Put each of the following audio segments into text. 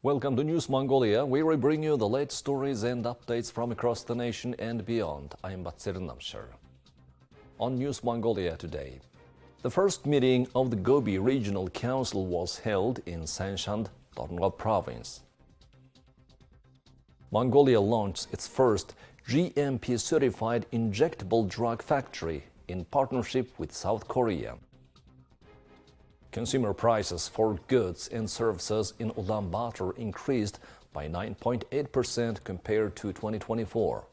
Welcome to News Mongolia, where we bring you the latest stories and updates from across the nation and beyond. I am Batserin Namshar. On News Mongolia today, the first meeting of the Gobi Regional Council was held in Sanshan, Torngo Province. Mongolia launched its first GMP-certified injectable drug factory in partnership with South Korea. Consumer prices for goods and services in Ulaanbaatar increased by 9.8% compared to 2024.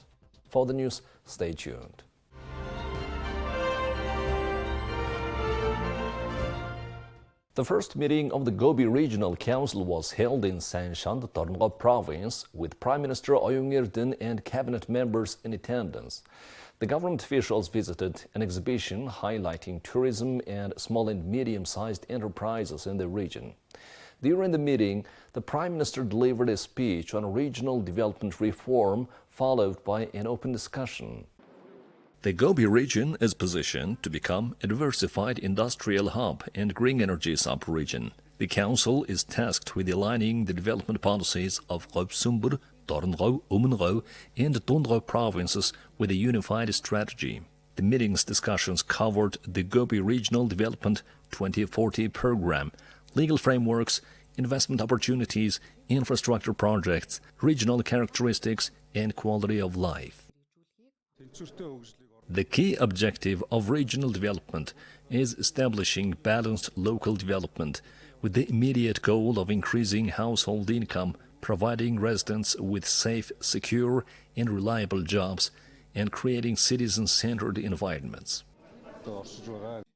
For the news, stay tuned. The first meeting of the Gobi Regional Council was held in Sanshan, Torngo Province, with Prime Minister Oyungirdin and cabinet members in attendance. The government officials visited an exhibition highlighting tourism and small and medium-sized enterprises in the region. During the meeting, the Prime Minister delivered a speech on regional development reform, followed by an open discussion. The Gobi region is positioned to become a diversified industrial hub and green energy sub-region. The Council is tasked with aligning the development policies of Röpsumbur, Torngo, Umungo, and Tondro provinces with a unified strategy. The meeting's discussions covered the Gobi Regional Development 2040 program, legal frameworks, investment opportunities, infrastructure projects, regional characteristics, and quality of life. The key objective of regional development is establishing balanced local development with the immediate goal of increasing household income, providing residents with safe, secure, and reliable jobs, and creating citizen-centered environments.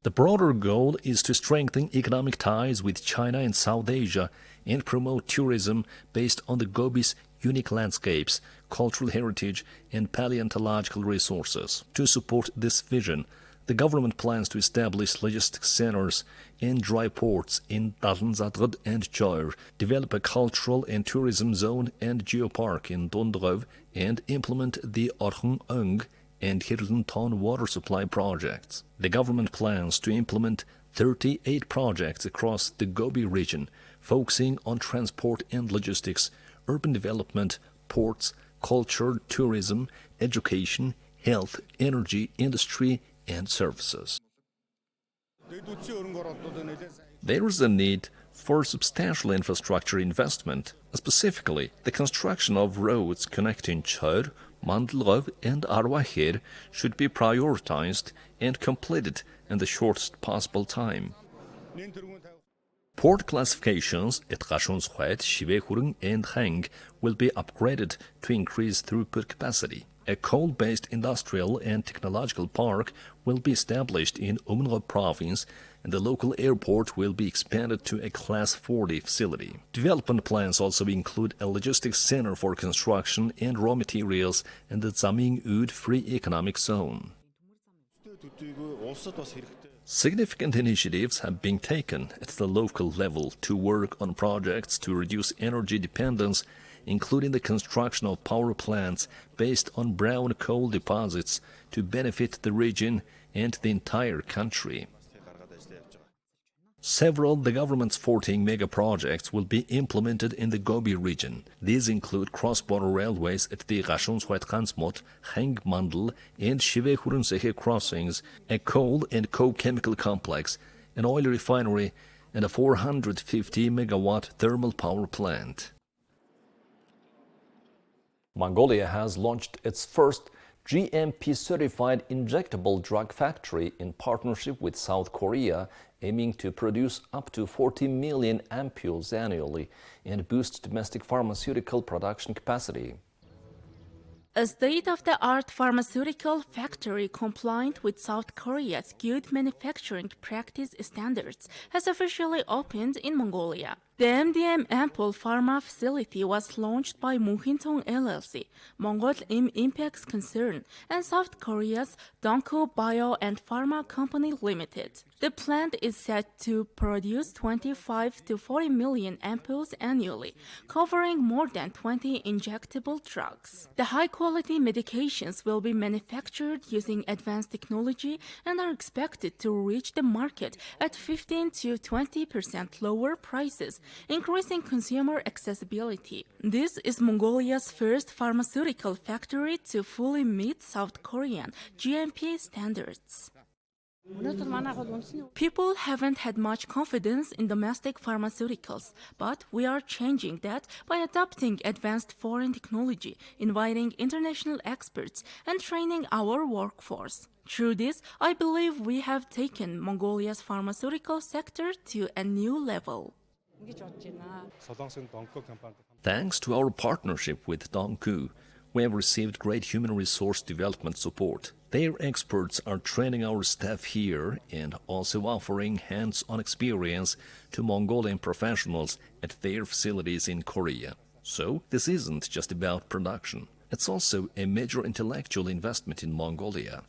The broader goal is to strengthen economic ties with China and South Asia and promote tourism based on the Gobi's unique landscapes, cultural heritage, and paleontological resources. To support this vision, the government plans to establish logistics centers and dry ports in Darnzadrud and Choir, develop a cultural and tourism zone and geopark in Dondrov, and implement the Orhung-Ung and Hirlenton water supply projects. The government plans to implement 38 projects across the Gobi region, focusing on transport and logistics, urban development, ports, culture, tourism, education, health, energy, industry, and services. There is a need for substantial infrastructure investment, specifically the construction of roads connecting Chör, Mandlrov, and Arwahir should be prioritized and completed in the shortest possible time. Port classifications at Rashonshuet, Shivehurung, and Heng will be upgraded to increase throughput capacity. A coal-based industrial and technological park will be established in Umungo province, and the local airport will be expanded to a Class 40 facility. Development plans also include a logistics center for construction and raw materials in the Zaming-Ud Free Economic Zone. Significant initiatives have been taken at the local level to work on projects to reduce energy dependence, including the construction of power plants based on brown coal deposits to benefit the region and the entire country. Several of the government's 14 mega-projects will be implemented in the Gobi region. These include cross-border railways at the Rashonshuet-Khansmot, Heng-Mandl, and Shivehurun-Sehe crossings, a coal and coke-chemical complex, an oil refinery, and a 450-megawatt thermal power plant. Mongolia has launched its first GMP-certified injectable drug factory in partnership with South Korea, aiming to produce up to 40 million ampoules annually and boost domestic pharmaceutical production capacity. A state-of-the-art pharmaceutical factory compliant with South Korea's good manufacturing practice standards has officially opened in Mongolia. The MDM Ampoule Pharma facility was launched by Muhintong LLC, Mongol Impact's concern, and South Korea's Dongko Bio and Pharma Company Limited. The plant is set to produce 25 to 40 million ampoules annually, covering more than 20 injectable drugs. The high-quality medications will be manufactured using advanced technology and are expected to reach the market at 15 to 20% lower prices increasing consumer accessibility. This is Mongolia's first pharmaceutical factory to fully meet South Korean GMP standards. People haven't had much confidence in domestic pharmaceuticals, but we are changing that by adopting advanced foreign technology, inviting international experts, and training our workforce. Through this, I believe we have taken Mongolia's pharmaceutical sector to a new level. Thanks to our partnership with Dongku, we have received great human resource development support. Their experts are training our staff here and also offering hands-on experience to Mongolian professionals at their facilities in Korea. So, this isn't just about production. It's also a major intellectual investment in Mongolia.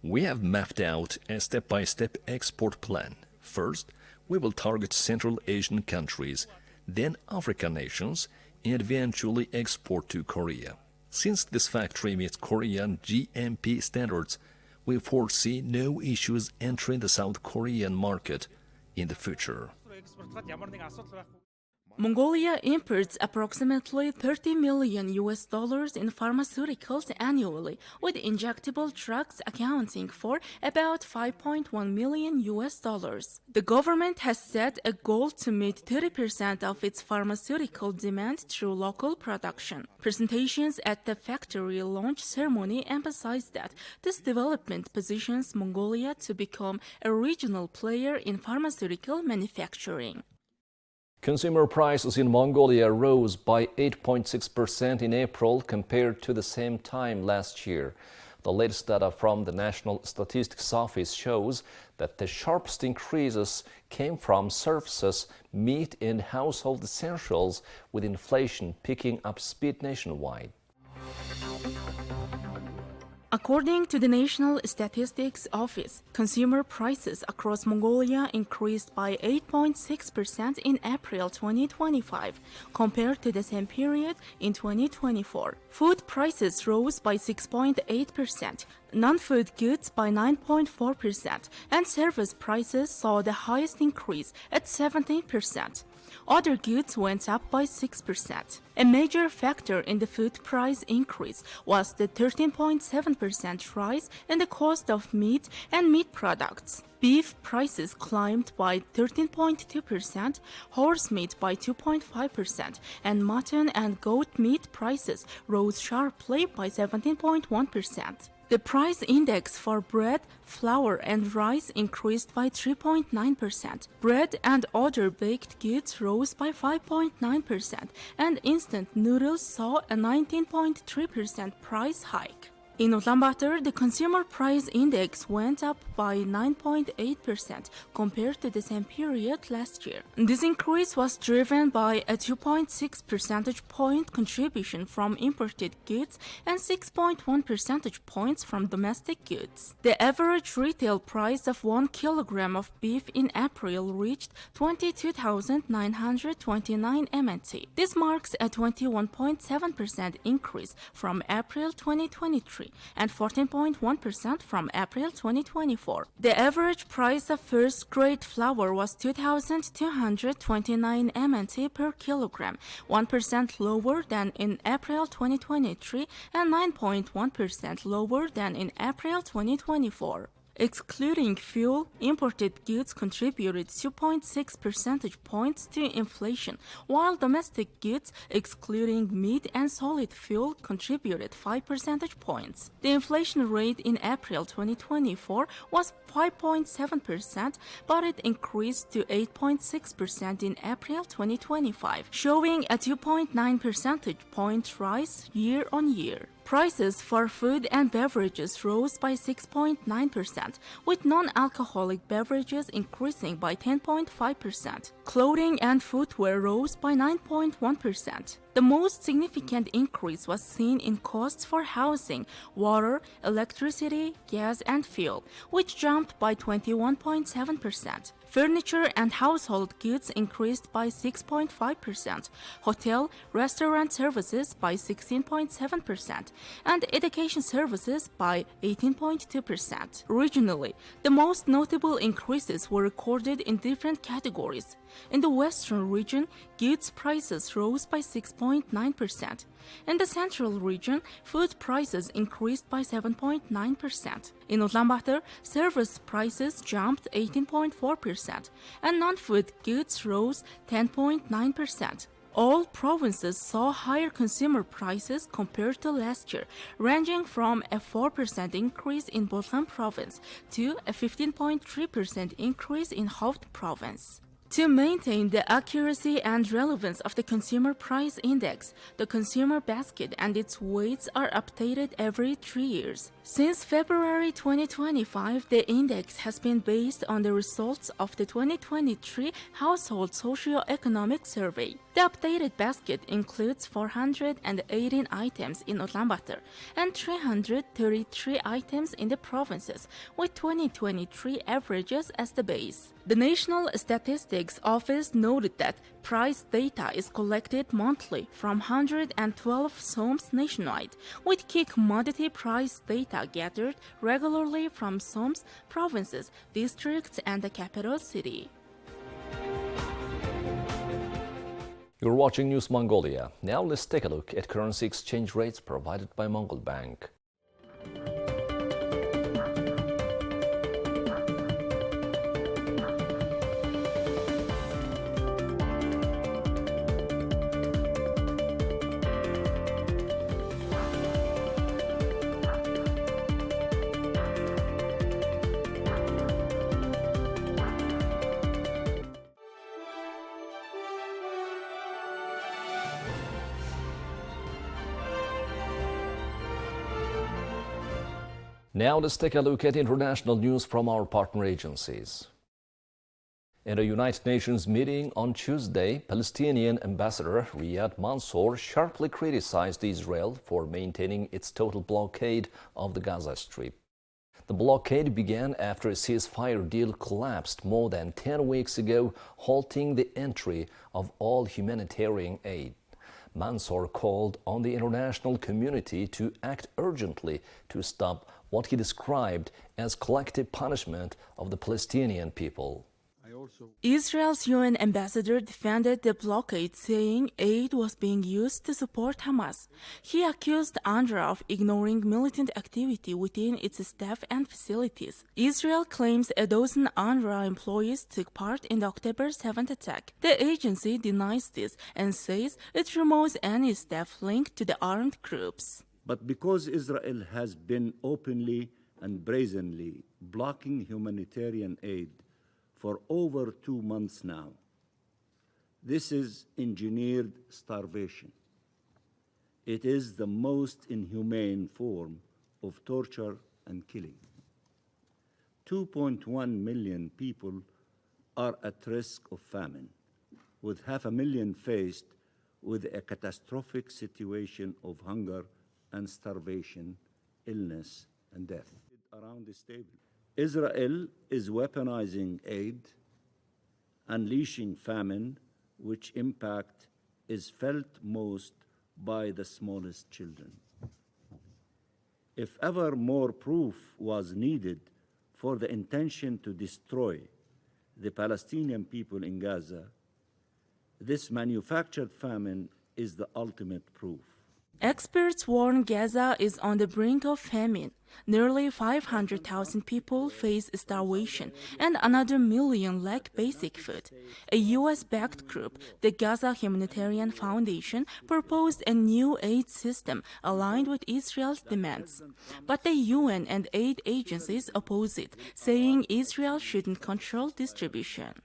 We have mapped out a step-by-step export plan. First, we will target Central Asian countries, then African nations, and eventually export to Korea. Since this factory meets Korean GMP standards, we foresee no issues entering the South Korean market in the future. Mongolia imports approximately $30 million in pharmaceuticals annually, with injectable drugs accounting for about $5.1 million. The government has set a goal to meet 30% of its pharmaceutical demand through local production. Presentations at the factory launch ceremony emphasized that this development positions Mongolia to become a regional player in pharmaceutical manufacturing. Consumer prices in Mongolia rose by 8.6% in April compared to the same time last year. The latest data from the National Statistics Office shows that the sharpest increases came from services, meat and household essentials, with inflation picking up speed nationwide. According to the National Statistics Office, consumer prices across Mongolia increased by 8.6% in April 2025 compared to the same period in 2024. Food prices rose by 6.8%, non-food goods by 9.4%, and service prices saw the highest increase at 17%. Other goods went up by 6%. A major factor in the food price increase was the 13.7% rise in the cost of meat and meat products. Beef prices climbed by 13.2%, horse meat by 2.5%, and mutton and goat meat prices rose sharply by 17.1%. The price index for bread, flour, and rice increased by 3.9%. Bread and other baked goods rose by 5.9%, and instant noodles saw a 19.3% price hike. In Ulaanbaatar, the consumer price index went up by 9.8% compared to the same period last year. This increase was driven by a 2.6 percentage point contribution from imported goods and 6.1 percentage points from domestic goods. The average retail price of 1 kilogram of beef in April reached 22,929 MNT. This marks a 21.7% increase from April 2023. And 14.1% from April 2024. The average price of first-grade flour was 2,229 MNT per kilogram, 1% lower than in April 2023 and 9.1% lower than in April 2024. Excluding fuel, imported goods contributed 2.6 percentage points to inflation, while domestic goods, excluding meat and solid fuel, contributed 5 percentage points. The inflation rate in April 2024 was 5.7%, but it increased to 8.6% in April 2025, showing a 2.9 percentage point rise year on year. Prices for food and beverages rose by 6.9%, with non-alcoholic beverages increasing by 10.5%. Clothing and footwear rose by 9.1%. The most significant increase was seen in costs for housing, water, electricity, gas, and fuel, which jumped by 21.7%. Furniture and household goods increased by 6.5%, hotel, restaurant services by 16.7%, and education services by 18.2%. Regionally, the most notable increases were recorded in different categories. In the western region, goods prices rose by 6.9%. In the central region, food prices increased by 7.9%. In Ulaanbaatar, service prices jumped 18.4%, and non-food goods rose 10.9%. All provinces saw higher consumer prices compared to last year, ranging from a 4% increase in Botlan province to a 15.3% increase in Hovd province. To maintain the accuracy and relevance of the Consumer Price Index, the consumer basket and its weights are updated every 3 years. Since February 2025, the index has been based on the results of the 2023 Household Socio-Economic Survey. The updated basket includes 418 items in Ulaanbaatar and 333 items in the provinces, with 2023 averages as the base. The National Statistics Office noted that price data is collected monthly from 112 SOMs nationwide, with key commodity price data gathered regularly from SOMs, provinces, districts, and the capital city. You're watching News Mongolia. Now let's take a look at currency exchange rates provided by Mongol Bank. Now let's take a look at international news from our partner agencies. In a United Nations meeting on Tuesday, Palestinian Ambassador Riyad Mansour sharply criticized Israel for maintaining its total blockade of the Gaza Strip. The blockade began after a ceasefire deal collapsed more than 10 weeks ago, halting the entry of all humanitarian aid. Mansour called on the international community to act urgently to stop what he described as collective punishment of the Palestinian people. Israel's UN ambassador defended the blockade, saying aid was being used to support Hamas. He accused UNRWA of ignoring militant activity within its staff and facilities. Israel claims a dozen UNRWA employees took part in the October 7th attack. The agency denies this and says it removes any staff linked to the armed groups. But because Israel has been openly and brazenly blocking humanitarian aid for over 2 months now, this is engineered starvation. It is the most inhumane form of torture and killing. 2.1 million people are at risk of famine, with 500,000 faced with a catastrophic situation of hunger and starvation, illness, and death. Around this table, Israel is weaponizing aid, unleashing famine, which impact is felt most by the smallest children. If ever more proof was needed for the intention to destroy the Palestinian people in Gaza, this manufactured famine is the ultimate proof. Experts warn Gaza is on the brink of famine. Nearly 500,000 people face starvation and another million lack basic food. A US-backed group, the Gaza Humanitarian Foundation, proposed a new aid system aligned with Israel's demands. But the UN and aid agencies oppose it, saying Israel shouldn't control distribution.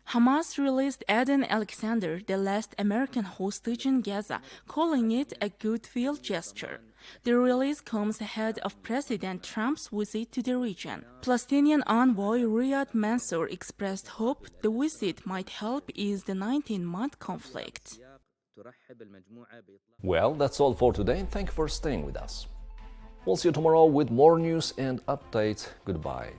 Hamas released Eden Alexander, the last American hostage in Gaza, calling it a goodwill gesture. The release comes ahead of President Trump's visit to the region. Palestinian envoy Riyad Mansour expressed hope the visit might help ease the 19-month conflict. Well, that's all for today. Thank you for staying with us. We'll see you tomorrow with more news and updates. Goodbye.